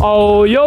او you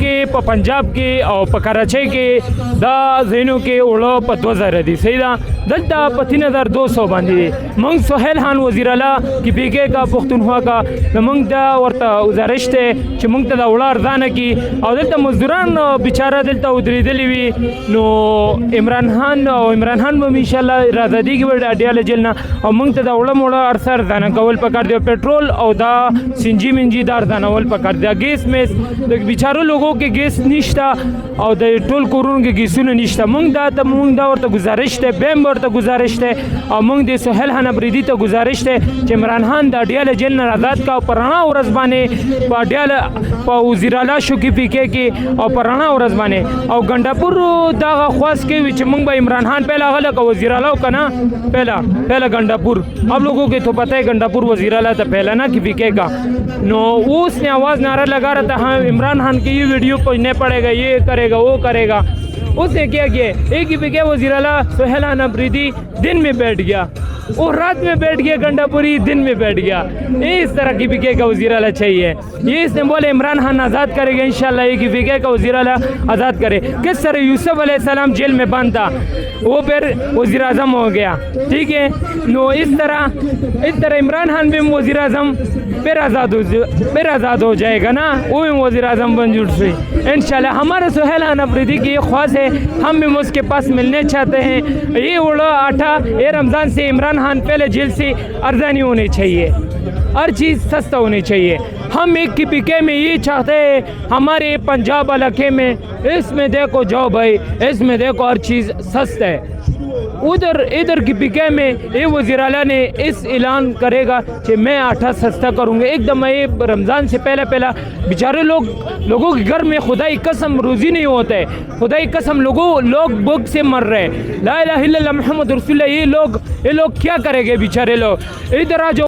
کې او په کراچۍ کې دا زینو کې اوړه په 2000 دي، صحیح ده. دلته په 3200 باندې مونږ سہیل خان وزیر اعلی کی پی کے کا پختونخوا کا مونږ دا ورته گزارش ته چې مونږ ته دا اوړه ارزانه کی او دلته مزدوران بیچاره دلته ودرېدلی وي. نو عمران خان به ان شاء الله رازدي کې ور اډیاله جیل نه او مونږ ته دا اوړه موړه ارسر ارزانه کول پکار دی. پټرول او دا سنجي منجي دا ارزانه ول پکار دی. گیس میں بیچارو لوگوں کے گیس نشتا او د ټول کورونو کې گیسونه نشتا. مونږ دا ورته گزارش ته بیم ورته گزارش ته او مونږ د سہیل خان افریدي ته گزارش ته چې عمران خان د اډیاله جیل نه آزاد کا پرانا ورځ باندې په اډیاله په وزیر اعلی شو کې پی کې او پرانا ورځ باندې او ګنداپور دا خواص کې چې مونږ به عمران خان پہلا غل کا وزیر اعلی کنا پہلا گنداپور. اب لوگوں کو تو پتہ ہے گنداپور وزیر اعلی تھا پہلا نا کی پی کے کا. نو اس نے آواز نعرہ لگا رہا تھا ہاں عمران خان کی یہ ویڈیو پہننے پڑے گا, یہ کرے گا, وہ کرے گا. اس نے کیا کیا, ایک ہی پہ کیا وزیر اعلیٰ سہیل خان افریدی دن میں بیٹھ گیا اور رات میں بیٹھ گیا, گنڈاپوری دن میں بیٹھ گیا. اس طرح کی پی کے کا وزیر اعلیٰ چاہیے. یہ اس نے بولے عمران خان آزاد کرے گا انشاءاللہ, ایک ہی پی کے کا وزیر اعلیٰ آزاد کرے. کس طرح یوسف علیہ السلام جیل میں بند تھا, وہ پھر وزیر اعظم ہو گیا, ٹھیک ہے. نو اس طرح عمران خان بھی وزیر اعظم پھر آزاد ہو جائے گا نا, وہ بھی وزیر اعظم بن جٹ سے انشاءاللہ. ہمارا سہیل خان افریدی کی یہ خواہش ہے, ہم بھی اس کے پاس ملنے چاہتے ہیں. یہ اوڑا آٹھا یہ رمضان سے عمران خان پہلے جیل سے ارزانی ہونی چاہیے, ہر چیز سستا ہونی چاہیے. ہم ایک کی پی کے میں یہ چاہتے ہیں ہمارے پنجاب علاقے میں اس میں دیکھو جاؤ بھائی, اس میں دیکھو ہر چیز سستا ہے. ادھر کی پی کے میں یہ وزیر اعلیٰ نے اس اعلان کرے گا کہ میں آٹھا سستا کروں گا ایک دم. یہ رمضان سے پہلا بیچارے لوگوں کے گھر میں خدائی قسم روزی نہیں ہوتا ہے, خدائی قسم لوگ بھوک سے مر رہے. لا الہ الا اللہ محمد رسول اللہ. یہ لوگ کیا کریں گے بیچارے لوگ. ادھر آ جاؤ.